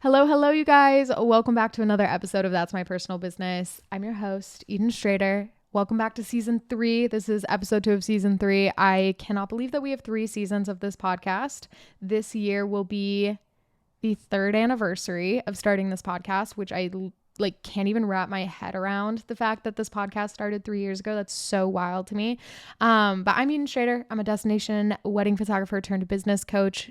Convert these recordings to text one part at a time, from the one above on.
Hello, you guys. Welcome back to another episode of That's My Personal Business. I'm your host, Eden Strader. Welcome back to season 3. This is episode 2 of season 3. I cannot believe that we have 3 seasons of this podcast. This year will be the 3rd anniversary of starting this podcast, which I can't even wrap my head around the fact that this podcast started 3 years ago. That's so wild to me. But I'm Eden Strader. I'm a destination wedding photographer turned business coach.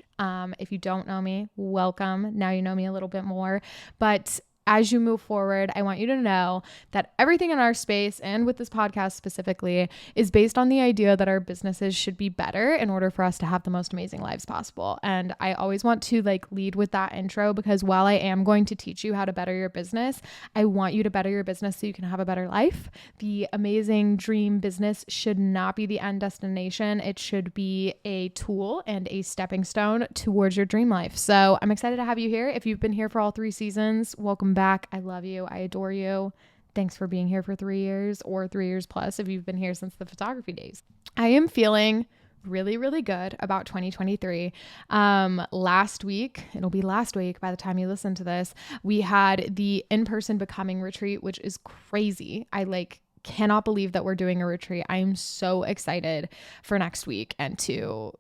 If you don't know me, welcome. Now you know me a little bit more. But as you move forward, I want you to know that everything in our space and with this podcast specifically is based on the idea that our businesses should be better in order for us to have the most amazing lives possible. And I always want to lead with that intro because while I am going to teach you how to better your business, I want you to better your business so you can have a better life. The amazing dream business should not be the end destination. It should be a tool and a stepping stone towards your dream life. So I'm excited to have you here. If you've been here for all 3 seasons, welcome back. I love you. I adore you. Thanks for being here for 3 years or 3 years plus if you've been here since the photography days. I am feeling really good about 2023. Last week, it'll be last week by the time you listen to this, we had the in-person becoming retreat, which is crazy. I cannot believe that we're doing a retreat. I am so excited for next week and to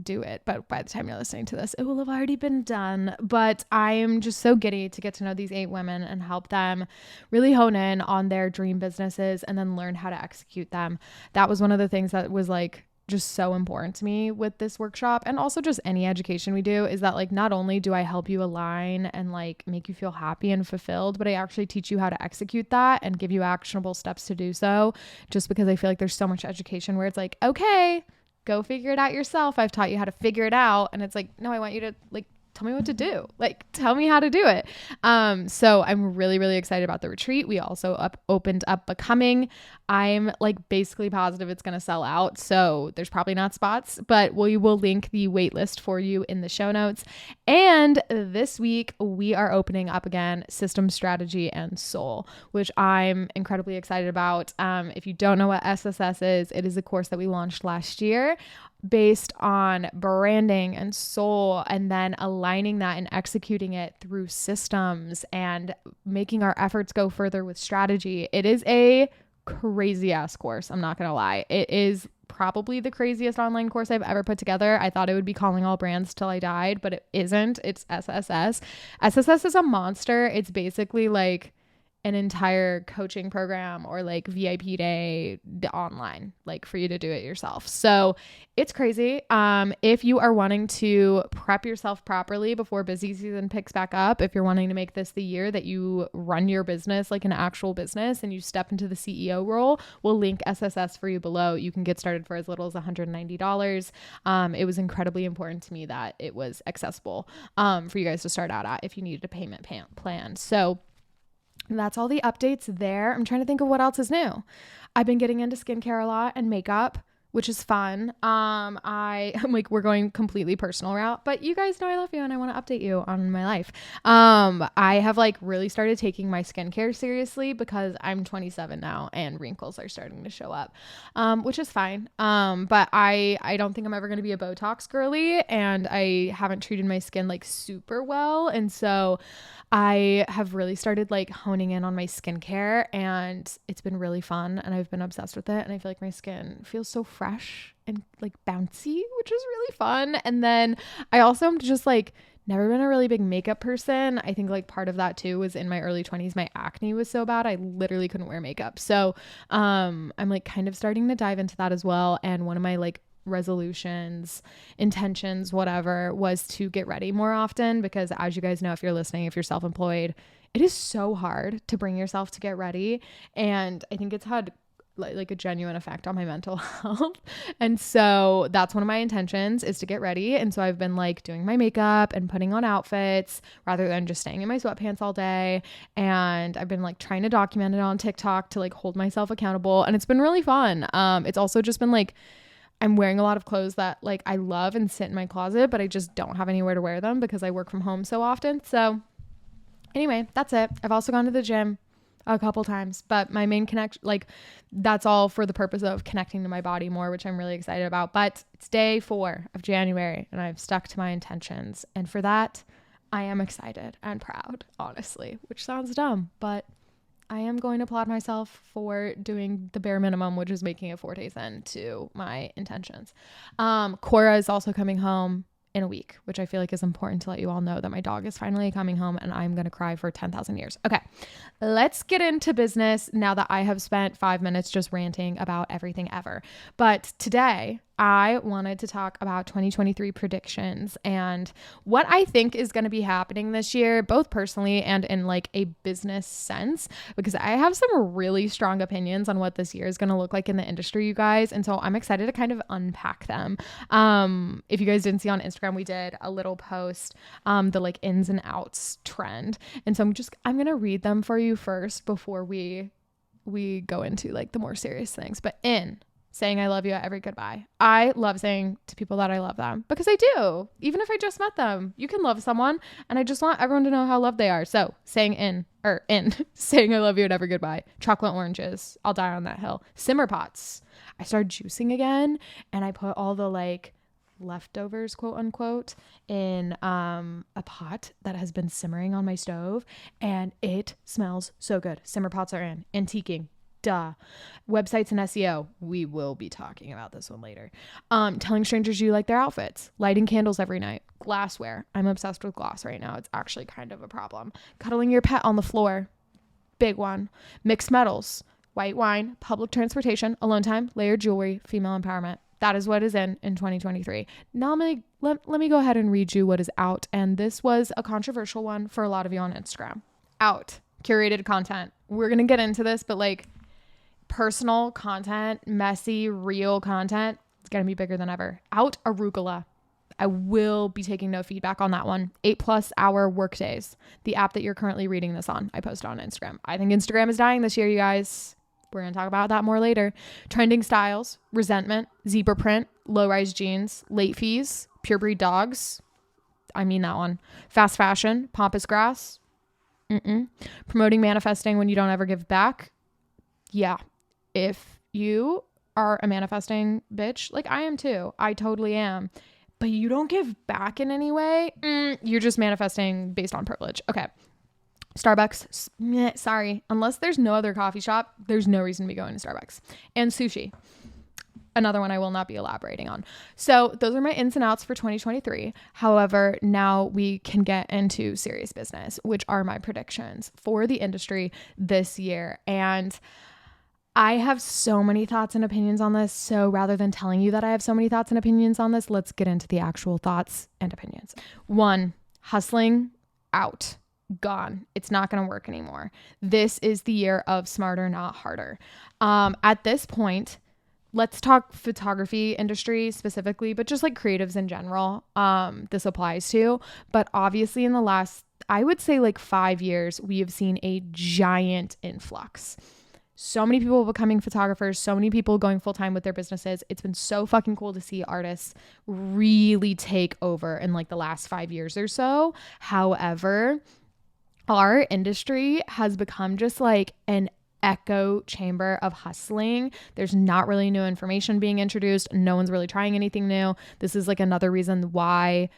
do it, but by the time you're listening to this, it will have already been done. But I am just so giddy to get to know these 8 women and help them really hone in on their dream businesses and then learn how to execute them. That was one of the things that was just so important to me with this workshop, and also just any education we do, is that not only do I help you align and make you feel happy and fulfilled, but I actually teach you how to execute that and give you actionable steps to do so, just because I feel like there's so much education where it's okay, go figure it out yourself. I've taught you how to figure it out. And it's no, I want you to tell me what to do. Tell me how to do it. So I'm really excited about the retreat. We also opened up Becoming. I'm basically positive it's going to sell out. So there's probably not spots, but we will link the wait list for you in the show notes. And this week we are opening up again System, Strategy, and Soul, which I'm incredibly excited about. If you don't know what SSS is, it is a course that we launched last year based on branding and soul, and then aligning that and executing it through systems and making our efforts go further with strategy. It is a crazy ass course. I'm not going to lie. It is probably the craziest online course I've ever put together. I thought it would be calling all brands till I died, but it isn't. It's SSS. SSS is a monster. It's basically an entire coaching program or VIP day online, for you to do it yourself. So it's crazy. If you are wanting to prep yourself properly before busy season picks back up, if you're wanting to make this the year that you run your business like an actual business and you step into the CEO role, we'll link SSS for you below. You can get started for as little as $190. It was incredibly important to me that it was accessible for you guys to start out at if you needed a payment plan. So that's all the updates there. I'm trying to think of what else is new. I've been getting into skincare a lot and makeup, which is fun. I'm we're going completely personal route, but you guys know I love you and I want to update you on my life. I have really started taking my skincare seriously because I'm 27 now and wrinkles are starting to show up, which is fine. But I don't think I'm ever going to be a Botox girly, and I haven't treated my skin super well. And so I have really started honing in on my skincare, and it's been really fun, and I've been obsessed with it. And I feel like my skin feels so fresh and bouncy, which is really fun. And then I also am just never been a really big makeup person. I think part of that too was in my early 20s, my acne was so bad I literally couldn't wear makeup. So I'm kind of starting to dive into that as well. And one of my resolutions, intentions, whatever, was to get ready more often, because as you guys know, if you're listening, if you're self-employed, it is so hard to bring yourself to get ready. And I think it's had a genuine effect on my mental health. And so that's one of my intentions, is to get ready. And so I've been doing my makeup and putting on outfits rather than just staying in my sweatpants all day. And I've been trying to document it on TikTok to hold myself accountable. And it's been really fun. It's also just been I'm wearing a lot of clothes that I love and sit in my closet, but I just don't have anywhere to wear them because I work from home so often. So anyway, that's it. I've also gone to the gym a couple times, but my main that's all for the purpose of connecting to my body more, which I'm really excited about. But it's day 4 of January and I've stuck to my intentions. And for that, I am excited and proud, honestly, which sounds dumb, but I am going to applaud myself for doing the bare minimum, which is making it 4 days into my intentions. Cora is also coming home in a week, which I feel like is important to let you all know that my dog is finally coming home and I'm going to cry for 10,000 years. Okay, let's get into business now that I have spent 5 minutes just ranting about everything ever. But today I wanted to talk about 2023 predictions and what I think is going to be happening this year, both personally and in like a business sense, because I have some really strong opinions on what this year is going to look like in the industry, you guys. And so I'm excited to kind of unpack them. If you guys didn't see on Instagram, we did a little post, the like ins and outs trend. And so I'm going to read them for you first before we go into like the more serious things. But saying I love you at every goodbye. I love saying to people that I love them because I do. Even if I just met them, you can love someone and I just want everyone to know how loved they are. So saying saying I love you at every goodbye. Chocolate oranges. I'll die on that hill. Simmer pots. I started juicing again and I put all the like leftovers, quote unquote, in a pot that has been simmering on my stove and it smells so good. Simmer pots are in. Antiquing. Duh. Websites and SEO. We will be talking about this one later. Telling strangers you like their outfits. Lighting candles every night. Glassware. I'm obsessed with glass right now. It's actually kind of a problem. Cuddling your pet on the floor. Big one. Mixed metals. White wine. Public transportation. Alone time. Layered jewelry. Female empowerment. That is what is in 2023. Now let me go ahead and read you what is out. And this was a controversial one for a lot of you on Instagram. Out. Curated content. We're going to get into this, but like, personal content, messy, real content, it's going to be bigger than ever. Out arugula. I will be taking no feedback on that one. 8+ hour work days. The app that you're currently reading this on. I posted on Instagram. I think Instagram is dying this year, you guys. We're going to talk about that more later. Trending styles, resentment, zebra print, low-rise jeans, late fees, purebred dogs. I mean that one. Fast fashion, pompous grass. Promoting manifesting when you don't ever give back. Yeah. If you are a manifesting bitch, like I am too, I totally am, but you don't give back in any way, you're just manifesting based on privilege. Okay. Starbucks, sorry. Unless there's no other coffee shop, there's no reason to be going to Starbucks. And sushi. Another one I will not be elaborating on. So those are my ins and outs for 2023. However, now we can get into serious business, which are my predictions for the industry this year. And I have so many thoughts and opinions on this. So rather than telling you that I have so many thoughts and opinions on this, let's get into the actual thoughts and opinions. 1, hustling out. Gone. It's not going to work anymore. This is the year of smarter, not harder. At this point, let's talk photography industry specifically, but just like creatives in general, this applies to. But obviously in the last, I would say like 5 years, we have seen a giant influx. So many people becoming photographers, so many people going full-time with their businesses. It's been so fucking cool to see artists really take over in like the last 5 years or so. However, our industry has become just like an echo chamber of hustling. There's not really new information being introduced. No one's really trying anything new. This is like another reason why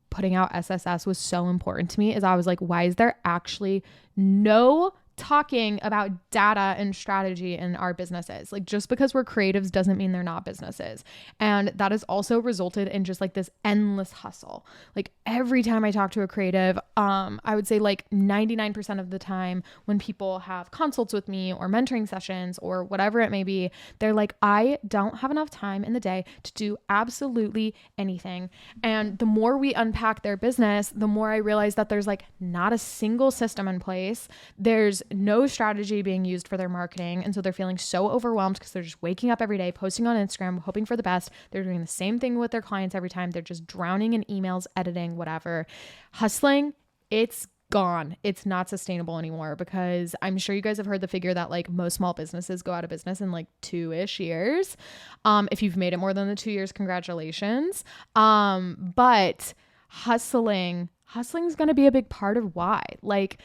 putting out SSS was so important to me, is I was like, why is there actually no talking about data and strategy in our businesses? Like, just because we're creatives doesn't mean they're not businesses. And that has also resulted in just like this endless hustle. Like every time I talk to a creative, I would say like 99% of the time when people have consults with me or mentoring sessions or whatever it may be, they're like, I don't have enough time in the day to do absolutely anything. And the more we unpack their business, the more I realize that there's like not a single system in place. There's no strategy being used for their marketing. And so they're feeling so overwhelmed because they're just waking up every day, posting on Instagram, hoping for the best. They're doing the same thing with their clients every time. They're just drowning in emails, editing, whatever. Hustling, it's gone. It's not sustainable anymore, because I'm sure you guys have heard the figure that like most small businesses go out of business in like 2-ish years. If you've made it more than the 2 years, congratulations. But hustling is going to be a big part of why. Like,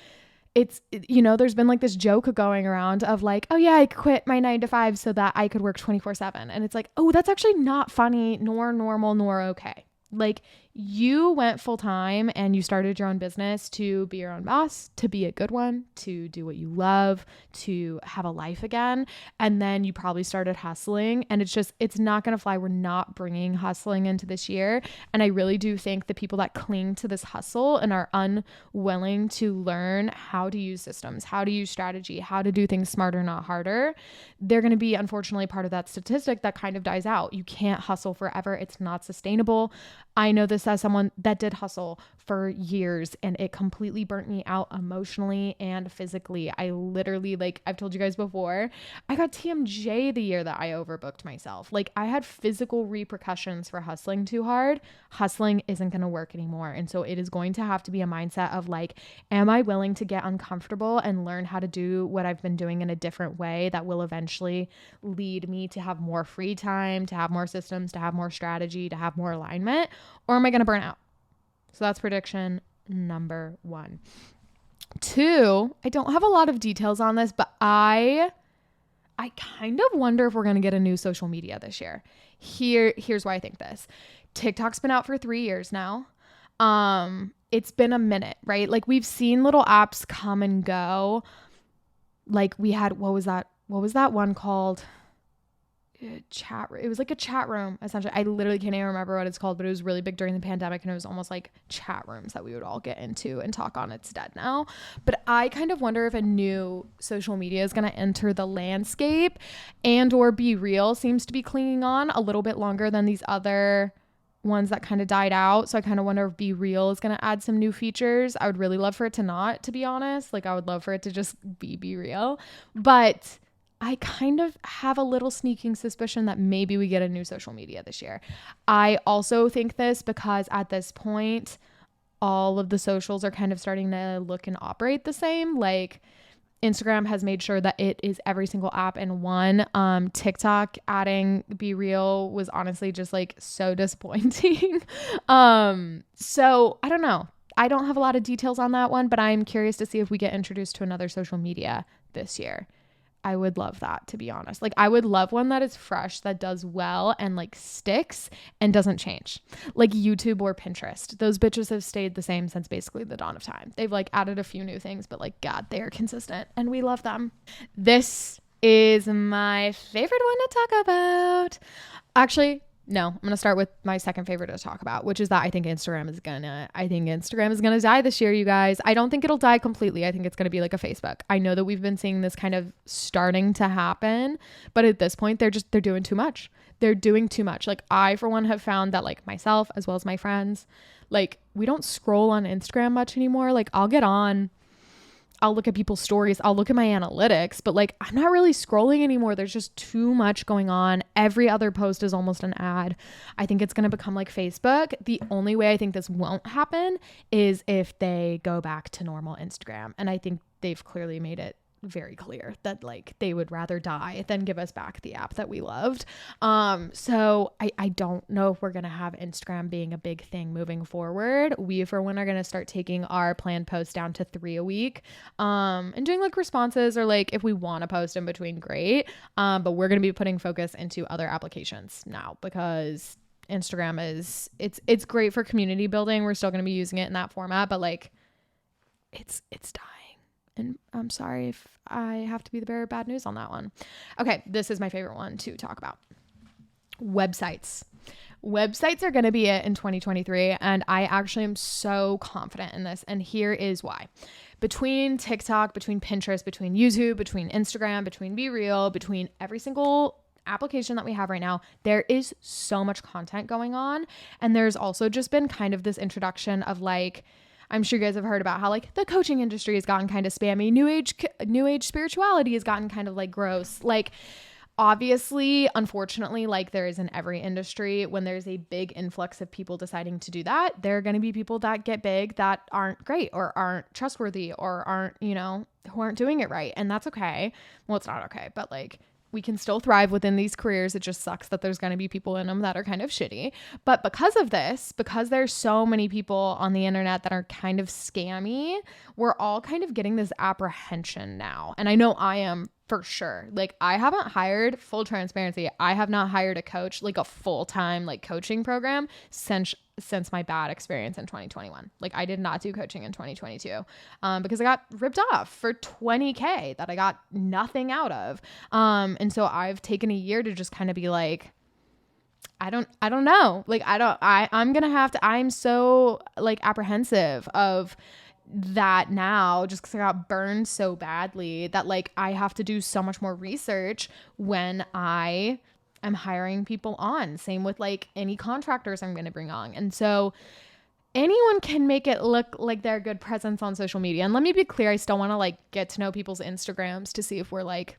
it's, you know, there's been like this joke going around of like, oh yeah, I quit my 9 to 5 so that I could work 24/7. And it's like, oh, that's actually not funny, nor normal, nor okay. Like, you went full time and you started your own business to be your own boss, to be a good one, to do what you love, to have a life again. And then you probably started hustling, and it's not going to fly. We're not bringing hustling into this year. And I really do think the people that cling to this hustle and are unwilling to learn how to use systems, how to use strategy, how to do things smarter, not harder, they're going to be unfortunately part of that statistic that kind of dies out. You can't hustle forever. It's not sustainable. I know this as someone that did hustle for years, and it completely burnt me out emotionally and physically. I literally, like I've told you guys before, I got TMJ the year that I overbooked myself. Like, I had physical repercussions for hustling too hard. Hustling isn't going to work anymore. And so it is going to have to be a mindset of like, am I willing to get uncomfortable and learn how to do what I've been doing in a different way that will eventually lead me to have more free time, to have more systems, to have more strategy, to have more alignment? Or am I going to burn out? So that's prediction number 1. 2, I don't have a lot of details on this, but I kind of wonder if we're going to get a new social media this year. Here's why I think this. TikTok's been out for 3 years now. It's been a minute, right? Like, we've seen little apps come and go. Like, we had, what was that one called? It was like a chat room, essentially. I literally can't even remember what it's called, but it was really big during the pandemic, and it was almost like chat rooms that we would all get into and talk on. It's dead now. But I kind of wonder if a new social media is going to enter the landscape, and or Be Real seems to be clinging on a little bit longer than these other ones that kind of died out. So I kind of wonder if Be Real is going to add some new features. I would really love for it to not, to be honest. Like, I would love for it to just be Real. But I kind of have a little sneaking suspicion that maybe we get a new social media this year. I also think this because at this point, all of the socials are kind of starting to look and operate the same. Like, Instagram has made sure that it is every single app in one. TikTok adding Be Real was honestly just like so disappointing. So I don't know. I don't have a lot of details on that one, but I'm curious to see if we get introduced to another social media this year. I would love that, to be honest. Like, I would love one that is fresh, that does well and like sticks and doesn't change. Like YouTube or Pinterest. Those bitches have stayed the same since basically the dawn of time. They've like added a few new things, but like, God, they are consistent and we love them. This is my favorite one to talk about. Actually, no, I'm going to start with my second favorite to talk about, which is that I think Instagram is going to die this year, you guys. I don't think it'll die completely. I think it's going to be like a Facebook. I know that we've been seeing this kind of starting to happen, but at this point, they're doing too much. They're doing too much. Like, I, for one, have found that like myself, as well as my friends, like, we don't scroll on Instagram much anymore. Like, I'll get on, I'll look at people's stories, I'll look at my analytics, but like, I'm not really scrolling anymore. There's just too much going on. Every other post is almost an ad. I think it's going to become like Facebook. The only way I think this won't happen is if they go back to normal Instagram. And I think they've clearly made it very clear that like they would rather die than give us back the app that we loved. So I don't know if we're going to have Instagram being a big thing moving forward. We, for one, are going to start taking our planned posts down to 3 a week, and doing like responses, or like if we want to post in between, great. But we're going to be putting focus into other applications now, because Instagram it's great for community building. We're still going to be using it in that format, but like it's dying. And I'm sorry if I have to be the bearer of bad news on that one. Okay, this is my favorite one to talk about. Websites. Websites are going to be it in 2023, and I actually am so confident in this, and here is why. Between TikTok, between Pinterest, between YouTube, between Instagram, between Be Real, between every single application that we have right now, there is so much content going on, and there's also just been kind of this introduction of like, I'm sure you guys have heard about how like the coaching industry has gotten kind of spammy. New age spirituality has gotten kind of like gross. Like, obviously, unfortunately, like there is in every industry, when there's a big influx of people deciding to do that, there are going to be people that get big that aren't great or aren't trustworthy or aren't, who aren't doing it right. And that's okay. Well, it's not okay, but like, we can still thrive within these careers. It just sucks that there's going to be people in them that are kind of shitty. But because of this, because there's so many people on the internet that are kind of scammy, we're all kind of getting this apprehension now. And I know I am for sure. Like I haven't hired, full transparency, I have not hired a coach, like a full-time like coaching program since my bad experience in 2021. Like I did not do coaching in 2022 because I got ripped off for $20K that I got nothing out of. And so I've taken a year to just kind of be like, I don't know. Like I'm going to have to, I'm so like apprehensive of that now, just because I got burned so badly that like I have to do so much more research when I am hiring people on. Same with like any contractors I'm going to bring on. And so anyone can make it look like they're a good presence on social media. And let me be clear, I still want to like get to know people's Instagrams to see if we're like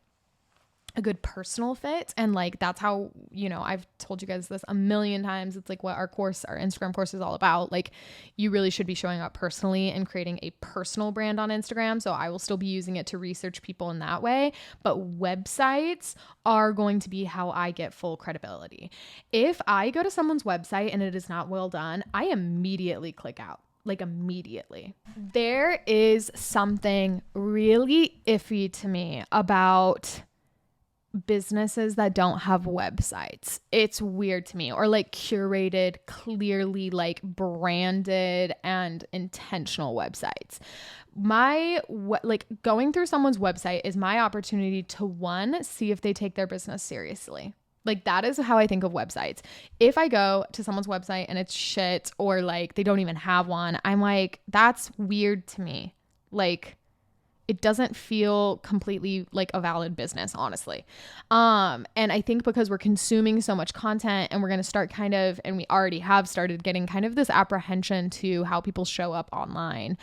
a good personal fit. And like, that's how, you know, I've told you guys this a million times. It's like what our Instagram course is all about. Like you really should be showing up personally and creating a personal brand on Instagram. So I will still be using it to research people in that way. But websites are going to be how I get full credibility. If I go to someone's website and it is not well done, I immediately click out. Like immediately. There is something really iffy to me about businesses that don't have websites. It's weird to me. Or like curated, clearly like branded and intentional websites. Like going through someone's website is my opportunity to one, see if they take their business seriously. Like that is how I think of websites. If I go to someone's website and it's shit or like they don't even have one, I'm like, that's weird to me. Like it doesn't feel completely like a valid business, honestly. And I think because we're consuming so much content and we're going to start and we already have started getting kind of this apprehension to how people show up online.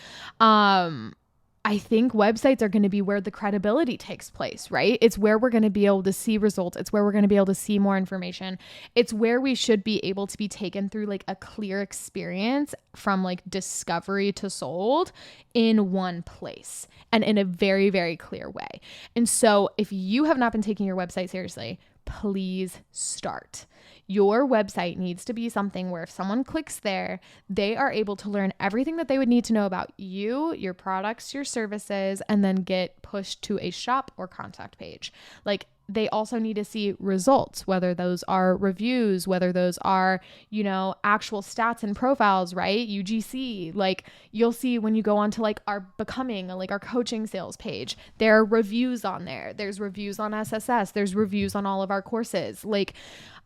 I think websites are going to be where the credibility takes place, right? It's where we're going to be able to see results. It's where we're going to be able to see more information. It's where we should be able to be taken through like a clear experience from like discovery to sold in one place and in a very, very clear way. And so if you have not been taking your website seriously, please start. Your website needs to be something where if someone clicks there, they are able to learn everything that they would need to know about you, your products, your services, and then get pushed to a shop or contact page. Like they also need to see results, whether those are reviews, whether those are, you know, actual stats and profiles, right? UGC, like you'll see when you go onto like our becoming, like our coaching sales page, there are reviews on there. There's reviews on SSS. There's reviews on all of our courses. Like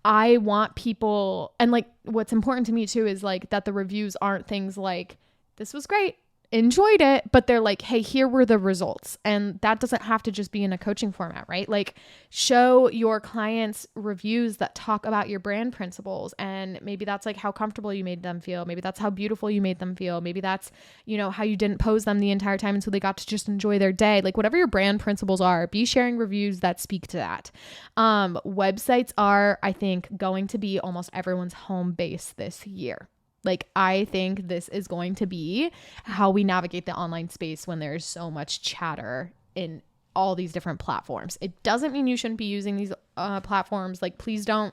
I want people, and like what's important to me too is like that the reviews aren't things like, this was great, enjoyed it, but they're like, hey, here were the results. And that doesn't have to just be in a coaching format, right? Like show your clients reviews that talk about your brand principles. And maybe that's like how comfortable you made them feel. Maybe that's how beautiful you made them feel. Maybe that's, you know, how you didn't pose them the entire time. And so they got to just enjoy their day. Like whatever your brand principles are, be sharing reviews that speak to that. Websites are, I think, going to be almost everyone's home base this year. Like, I think this is going to be how we navigate the online space when there's so much chatter in all these different platforms. It doesn't mean you shouldn't be using these platforms. Like, please don't,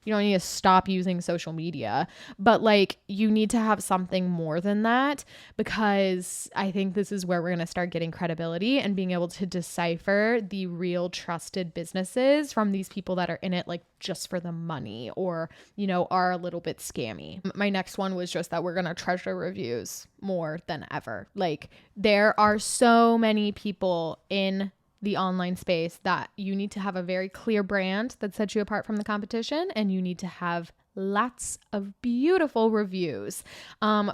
you don't need to stop using social media, but like you need to have something more than that, because I think this is where we're going to start getting credibility and being able to decipher the real trusted businesses from these people that are in it like just for the money or, you know, are a little bit scammy. My next one was just that we're going to treasure reviews more than ever. Like there are so many people in the online space that you need to have a very clear brand that sets you apart from the competition, and you need to have lots of beautiful reviews.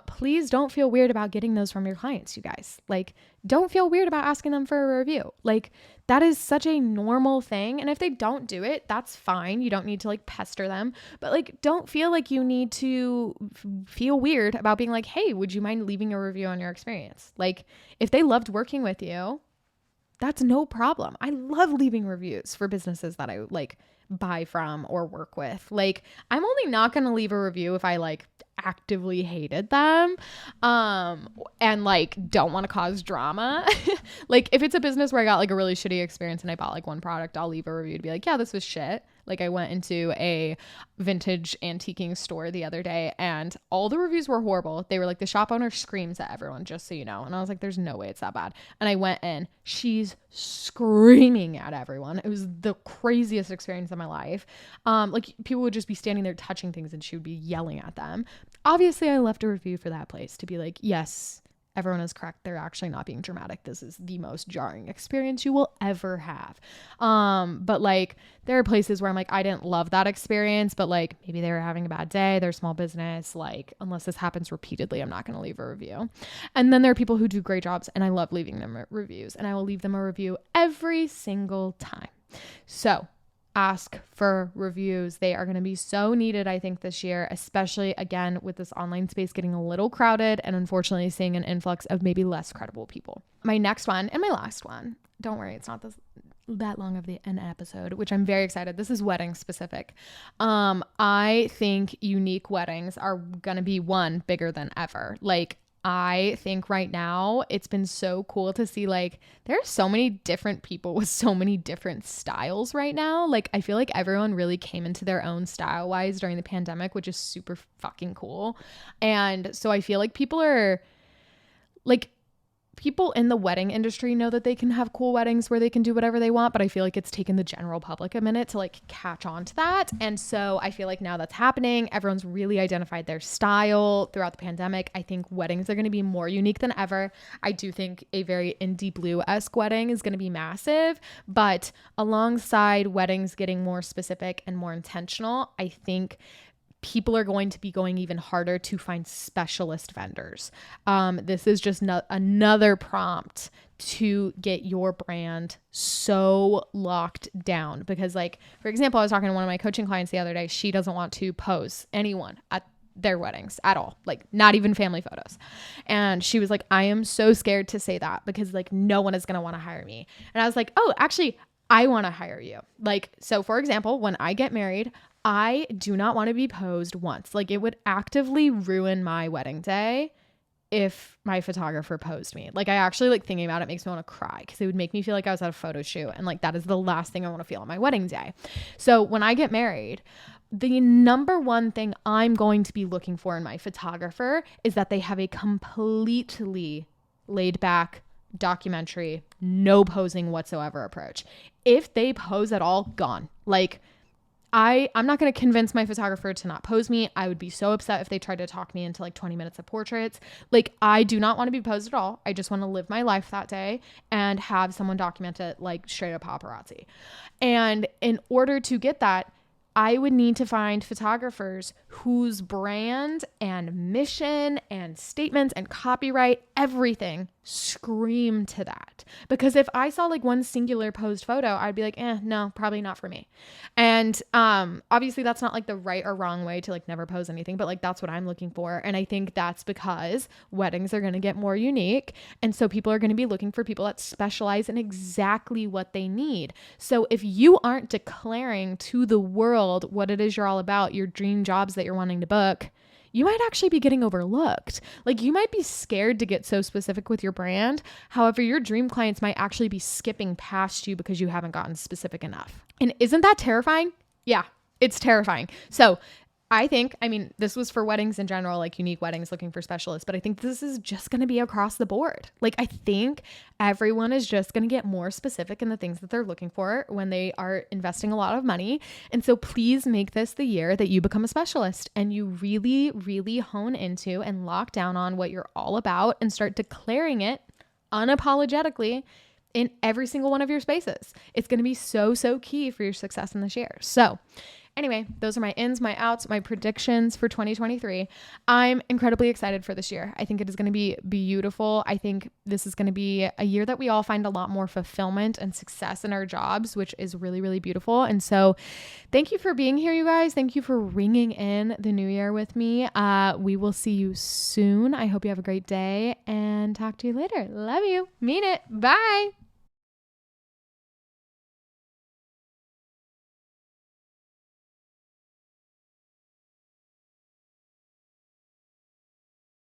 Please don't feel weird about getting those from your clients, you guys. Like, don't feel weird about asking them for a review. Like, that is such a normal thing. And if they don't do it, that's fine. You don't need to like pester them, but like, don't feel like you need to feel weird about being like, hey, would you mind leaving a review on your experience? Like, if they loved working with you, that's no problem. I love leaving reviews for businesses that I like buy from or work with. Like, I'm only not going to leave a review if I like actively hated them and like don't want to cause drama. Like if it's a business where I got like a really shitty experience and I bought like one product, I'll leave a review to be like, yeah, this was shit. Like I went into a vintage antiquing store the other day and all the reviews were horrible. They were like, the shop owner screams at everyone, just so you know. And I was like, there's no way it's that bad. And I went in, she's screaming at everyone. It was the craziest experience of my life. Like people would just be standing there touching things and she would be yelling at them. Obviously I left a review for that place to be like, yes, everyone is correct. They're actually not being dramatic. This is the most jarring experience you will ever have. But like there are places where I'm like, I didn't love that experience, but like maybe they were having a bad day. They're a small business. Like unless this happens repeatedly, I'm not going to leave a review. And then there are people who do great jobs and I love leaving them reviews and I will leave them a review every single time. So ask for reviews. They are going to be so needed, I think, this year, especially again with this online space getting a little crowded and unfortunately seeing an influx of maybe less credible people. My next one and my last one, don't worry, it's not that long of an episode, which I'm very excited. This is wedding specific. I think unique weddings are going to be bigger than ever. Like I think right now it's been so cool to see like there are so many different people with so many different styles right now. Like I feel like everyone really came into their own style wise during the pandemic, which is super fucking cool. And so I feel like people in the wedding industry know that they can have cool weddings where they can do whatever they want, but I feel like it's taken the general public a minute to like catch on to that. And so I feel like now that's happening. Everyone's really identified their style throughout the pandemic. I think weddings are going to be more unique than ever. I do think a very indie blue-esque wedding is going to be massive, but alongside weddings getting more specific and more intentional, I think people are going to be going even harder to find specialist vendors. This is just another prompt to get your brand so locked down because like, for example, I was talking to one of my coaching clients the other day. She doesn't want to pose anyone at their weddings at all, like not even family photos. And she was like, I am so scared to say that because like no one is going to want to hire me. And I was like, oh, actually, I want to hire you. Like, so for example, when I get married, I do not want to be posed once. Like it would actively ruin my wedding day if my photographer posed me. Like I actually like thinking about it makes me want to cry because it would make me feel like I was at a photo shoot. And like that is the last thing I want to feel on my wedding day. So when I get married, the number one thing I'm going to be looking for in my photographer is that they have a completely laid back documentary, no posing whatsoever approach. If they pose at all, gone. Like I'm not going to convince my photographer to not pose me. I would be so upset if they tried to talk me into like 20 minutes of portraits. Like I do not want to be posed at all. I just want to live my life that day and have someone document it like straight up paparazzi. And in order to get that, I would need to find photographers whose brand and mission and statements and copyright, everything scream to that. Because if I saw like one singular posed photo, I'd be like, no, probably not for me. And obviously that's not like the right or wrong way to like never pose anything, but like that's what I'm looking for. And I think that's because weddings are going to get more unique. And so people are going to be looking for people that specialize in exactly what they need. So if you aren't declaring to the world what it is you're all about, your dream jobs that you're wanting to book, you might actually be getting overlooked. Like you might be scared to get so specific with your brand. However, your dream clients might actually be skipping past you because you haven't gotten specific enough. And isn't that terrifying? Yeah, it's terrifying. So this was for weddings in general, like unique weddings looking for specialists, but I think this is just going to be across the board. Like I think everyone is just going to get more specific in the things that they're looking for when they are investing a lot of money. And so please make this the year that you become a specialist and you really, really hone into and lock down on what you're all about and start declaring it unapologetically in every single one of your spaces. It's going to be so, so key for your success in this year. So anyway, those are my ins, my outs, my predictions for 2023. I'm incredibly excited for this year. I think it is going to be beautiful. I think this is going to be a year that we all find a lot more fulfillment and success in our jobs, which is really, really beautiful. And so thank you for being here, you guys. Thank you for ringing in the new year with me. We will see you soon. I hope you have a great day and talk to you later. Love you. Mean it. Bye.